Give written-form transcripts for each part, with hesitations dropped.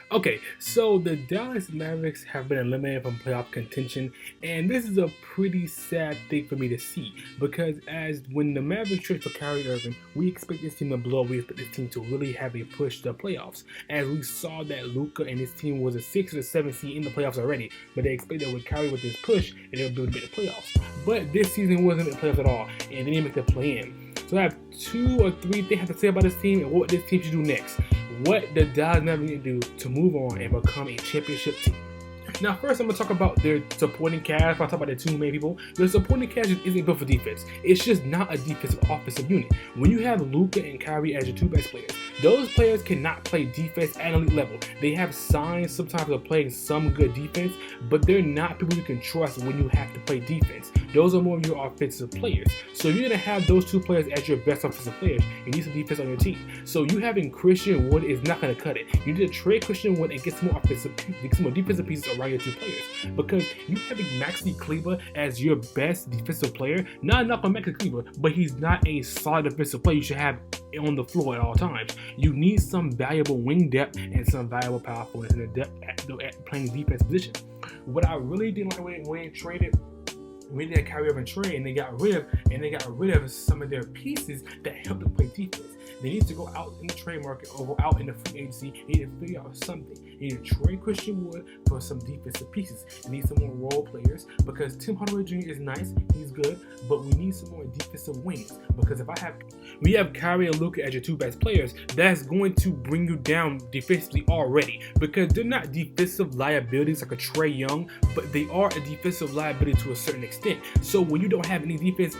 Okay, so the Dallas Mavericks have been eliminated from playoff contention, and this is a pretty sad thing for me to see because as when the Mavericks trade for Kyrie Irving, we expect this team to blow. We expect this team to really have a push to the playoffs, as we saw that Luka and his team was a 6 or 7 seed in the playoffs already, but they expect that with Kyrie with this push, and they'll be able to make the playoffs. But this season wasn't in the playoffs at all, and they didn't make the play-in. So I have 2 or 3 things I have to say about this team and what this team should do next. What the Dallas Mavericks need to do to move on and become a championship team. Now, first, I'm going to talk about their supporting cast. I'll talk about their 2 main people. Their supporting cast just isn't built for defense. It's just not a defensive offensive unit. When you have Luka and Kyrie as your 2 best players, those players cannot play defense at an elite level. They have signs sometimes of playing some good defense, but they're not people you can trust when you have to play defense. Those are more of your offensive players. So if you're going to have those 2 players as your best offensive players, you need some defense on your team. So you having Christian Wood is not going to cut it. You need to trade Christian Wood and get some more defensive pieces around your 2 players, because you having Maxi Kleber as your best defensive player, not enough on Maxi Kleber, but he's not a solid defensive player you should have on the floor at all times. You need some valuable wing depth and some valuable power forwards in the depth at playing defense position. What I really didn't like when they traded, when they had Kyrie Irving trade and they got rid of some of their pieces that helped them play defense. They need to go out in the trade market or go out in the free agency. They need to figure out something. They need to trade Christian Wood for some defensive pieces. They need some more role players because Tim Hardaway Jr. is nice, he's good, but we need some more defensive wings. Because if we have Kyrie and Luka as your 2 best players, that's going to bring you down defensively already, because they're not defensive liabilities like a Trae Young, but they are a defensive liability to a certain extent. So when you don't have any defense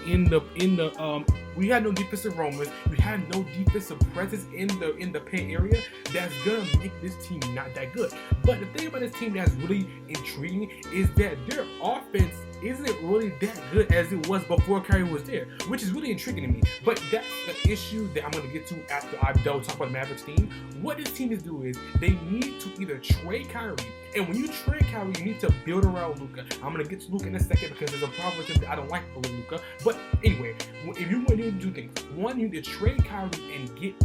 we had no defensive roamers, we had no defensive presence in the paint area, that's gonna make this team not that good. But the thing about this team that's really intriguing is that their offense isn't really that good as it was before Kyrie was there, which is really intriguing to me. But that's the issue that I'm going to get to after I'm done talking about the Mavericks team. What this team is doing is they need to either trade Kyrie, and when you trade Kyrie, you need to build around Luka. I'm going to get to Luka in a second because there's a problem with him that I don't like with Luka. But anyway, if you want to do 2 things, one, you need to trade Kyrie and get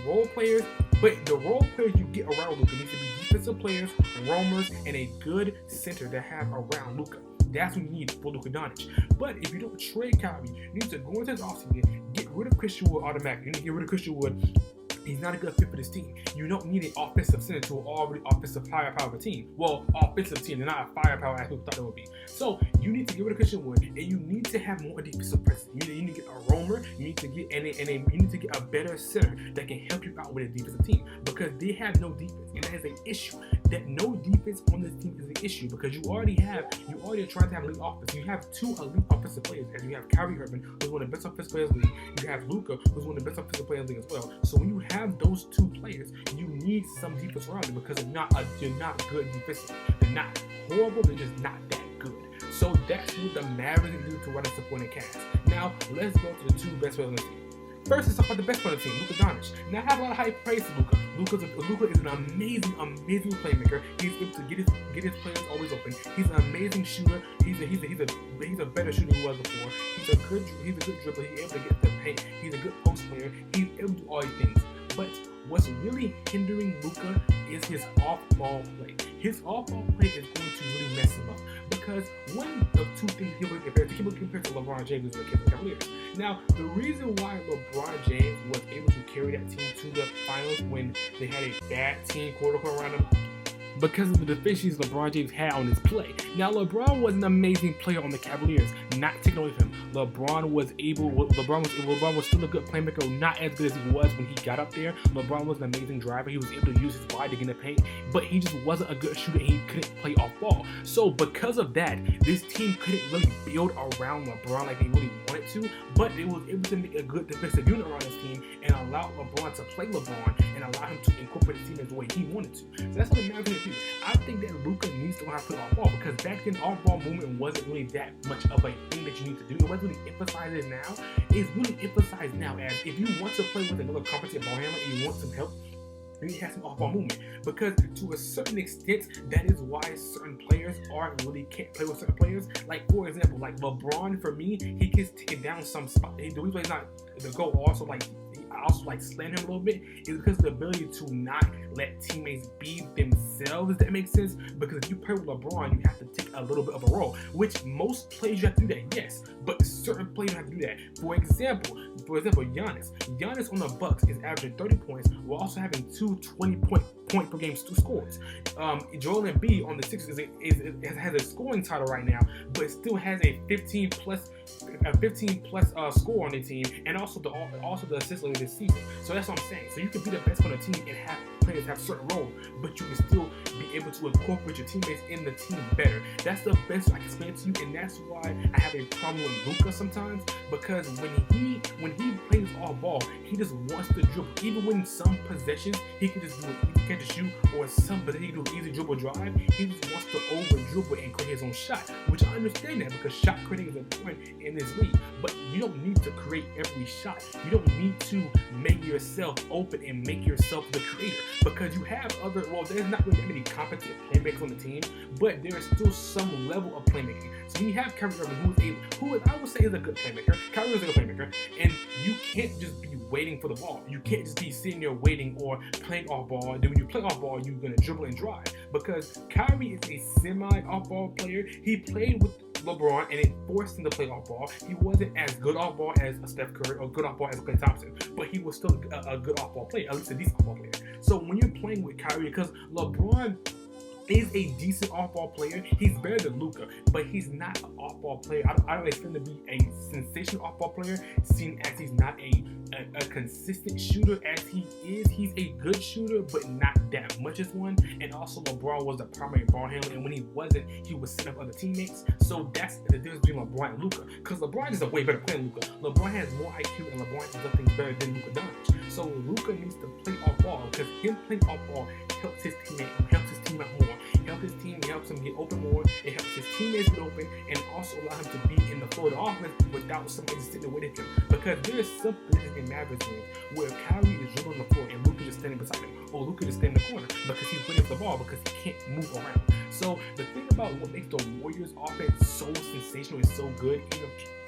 role players, but the role players you get around Luka needs to be defensive players, roamers, and a good center to have around Luka. That's what you need for Luka Doncic. But if you don't trade Kyrie, you need to go into this offseason, get rid of Christian Wood automatically. You need to get rid of Christian Wood. He's not a good fit for this team. You don't need an offensive center to an already offensive firepower team. Well, offensive team, they're not a firepower as people thought they would be. So you need to get rid of Christian Wood, and you need to have more defensive presence. You need to get a roamer. You need to get you need to get a better center that can help you out with a defensive team, because they have no defense, and that is an issue. That no defense on this team is an issue because you already are trying to have elite offense. You have 2 elite offensive players, and you have Kyrie Irving, who's one of the best offensive players in the league. You have Luka, who's one of the best offensive players in the league as well. So when you have those 2 players, you need some defense around them because they're not good defensively. They're not horrible. They're just not that good. So that's what the Mavericks do to run a supporting cast. Now let's go to the 2 best players on the team. First, let's talk about the best player on the team, Luka Doncic. Now, I have a lot of high praise for Luka. Luka is an amazing playmaker. He's able to get his players always open. He's an amazing shooter. He's a better shooter than he was before. He's a good dribbler. He's able to get the paint. He's a good post player. He's able to do all these things. But what's really hindering Luka is his off-ball play. His off-ball play is going to really mess him up, because one of 2 things he will compare to LeBron James with the Cavaliers. Now, the reason why LeBron James was able to carry that team to the finals when they had a bad team quote-unquote around him, because of the deficiencies LeBron James had on his play. Now, LeBron was an amazing player on the Cavaliers, not taking away from him. LeBron was still a good playmaker, not as good as he was when he got up there. LeBron was an amazing driver. He was able to use his body to get in the paint, but he just wasn't a good shooter. He couldn't play off ball. So because of that, this team couldn't really build around LeBron like they really wanted to, but they was able to make a good defensive unit around this team and allow LeBron to play LeBron and allow him to incorporate the team as the way he wanted to. So that's what the Mavericks do. I think that Luka needs to learn how to play off ball, because back then off-ball movement wasn't really that much of a thing that you need to do. It wasn't really emphasized now. It's really emphasized now as if you want to play with another competent ball handler and you want some help, you need to have some off-ball movement, because to a certain extent, that is why certain players can't play with certain players. Like, for example, like LeBron, for me, he gets taken down some spot. The reason he's not the go also like slam him a little bit is because of the ability to not let teammates be themselves, if that makes sense. Because if you play with LeBron, you have to take a little bit of a role, which most players you have to do that, yes, but certain players have to do that. For example, Giannis on the Bucks is averaging 30 points while also having two 20-point per game scores. Joel Embiid on the Sixers has a scoring title right now, but still has a 15 plus score on the team, and also the assist leader this season. So that's what I'm saying. So you can be the best on the team and have players have certain roles, but you can still be able to incorporate your teammates in the team better. That's the best I can explain to you, and that's why I have a problem with Luka sometimes, because when he plays off ball, he just wants to dribble. Even when some possessions he can just do an easy catch and shoot, or some possessions he can do an easy dribble drive, he just wants to over dribble and create his own shot, which I understand that because shot creating is important in this league. But you don't need to create every shot. You don't need to make yourself open and make yourself the creator, because you have there's not really that many competent playmakers on the team, but there is still some level of playmaking. So when you have Kyrie Irving, who I would say is a good playmaker, Kyrie is a good playmaker, and you can't just be waiting for the ball. You can't just be sitting there waiting or playing off ball. And then when you play off ball, you're gonna dribble and drive, because Kyrie is a semi-off ball player. He played with LeBron and it forced him to play off ball. He wasn't as good off ball as Steph Curry or good off ball as Klay Thompson, but he was still a good off ball player, at least a decent off ball player. So when you're playing with Kyrie, because LeBron is a decent off-ball player. He's better than Luka, but he's not an off-ball player. I don't expect him to be a sensational off-ball player, seeing as he's not a consistent shooter as he is. He's a good shooter, but not that much as one. And also, LeBron was the primary ball handler, and when he wasn't, he would set up other teammates. So that's the difference between LeBron and Luka, because LeBron is a way better player than Luka. LeBron has more IQ, and LeBron does things better than Luka does. So Luka needs to play off ball, because him playing off ball helps his teammate out more. It helps him get open more, it helps his teammates get open, and also allow him to be in the flow of the offense without somebody sitting there with him. Because there is some positions in Mavericks games where Kyrie is dribbling on the floor and Luka just standing beside him, or Luka just standing in the corner because he's waiting for the ball because he can't move around. So the thing about what makes the Warriors offense so sensational and so good,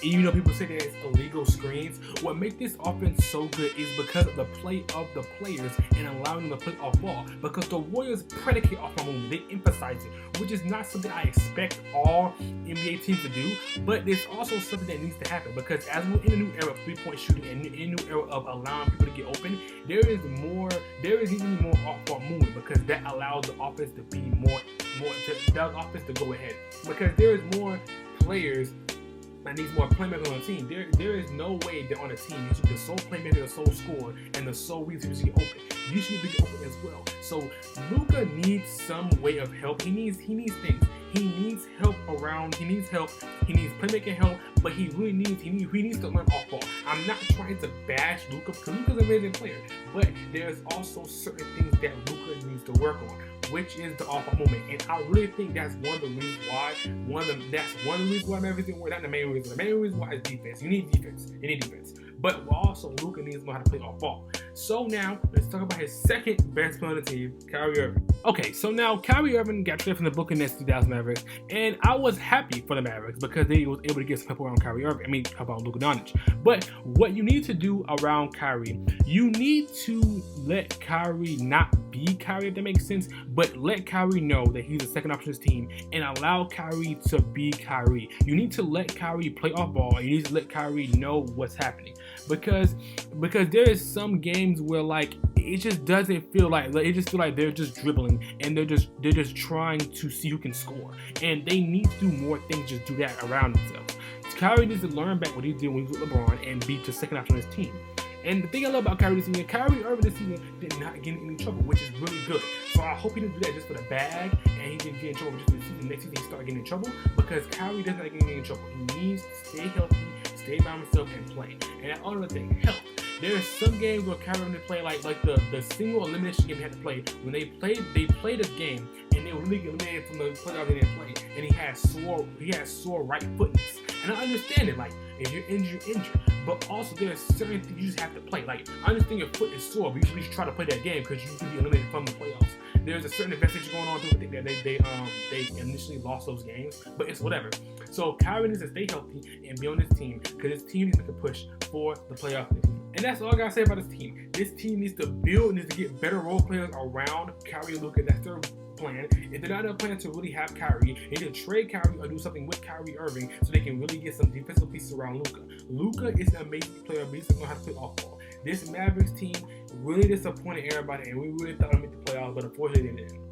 even though people say that it's illegal screens, what makes this offense so good is because of the play of the players and allowing them to play off ball. Because the Warriors predicate off ball movement, they emphasize it, which is not something I expect all NBA teams to do, but it's also something that needs to happen. Because as we're in a new era of three-point shooting and in a new era of allowing people to get open, there is even more off ball movement, because that allows the offense to be the offense to go ahead, because there is more players that needs more playmakers on the team. There is no way that on a team you should be the sole playmaker, the sole scorer, and the sole reason you should get open. You should be open as well. So Luka needs some way of help. He needs things. He needs help around. He needs help. He needs playmaking help. But he needs to learn off ball. I'm not trying to bash Luka, because Luka's an amazing player. But there's also certain things that Luka needs to work on, which is the off-ball movement. And I really think that's one of the reasons why. Mavericks didn't work. Not the main reason. The main reason why is defense. You need defense. But also, Luka needs to know how to play off ball. So now, let's talk about his second best player on the team, Kyrie Irving. Okay, so now Kyrie Irving got traded from the Brooklyn Nets to Dallas Mavericks, and I was happy for the Mavericks because they was able to get some help around Kyrie Irving. Help around Luka Doncic. But what you need to do around Kyrie, you need to let Kyrie not be Kyrie, if that makes sense, but let Kyrie know that he's the second option of his team and allow Kyrie to be Kyrie. You need to let Kyrie play off ball, and you need to let Kyrie know what's happening. Because there is some games where it just doesn't feel like they're just dribbling and they're just trying to see who can score, and they need to do more things, just do that around themselves. Kyrie needs to learn back what he did when he was with LeBron and be the second option on his team. And the thing I love about Kyrie this season, Kyrie Irving this season did not get in any trouble, which is really good. So I hope he didn't do that just for the bag, and he didn't get in trouble just for the season. Next season he start getting in trouble, because Kyrie does not get in trouble. He needs to stay healthy, stay by himself, and play. And that other thing, health. There are some games where Kyrie Irving play like the single elimination game he had to play. When they played a game and they were really eliminated from the playoffs they didn't play, and he had sore right footness. And I understand it, if you're injured, you're injured. But also there are certain things you just have to play. I understand your foot is sore, but you should try to play that game because you could be eliminated from the playoffs. There's a certain investigation going on. People think that they initially lost those games, but it's whatever. So Kyrie needs to stay healthy and be on this team, because his team needs to make a push for the playoff this season. And that's all I gotta say about this team. This team needs to build, needs to get better role players around Kyrie and Luka. That's their plan. If they're not planning to really have Kyrie, they need to trade Kyrie or do something with Kyrie Irving so they can really get some defensive pieces around Luka. Luka is an amazing player, but he doesn't know how to play off ball. This Mavericks team really disappointed everybody, and we really thought they'd make the playoffs, but unfortunately they didn't.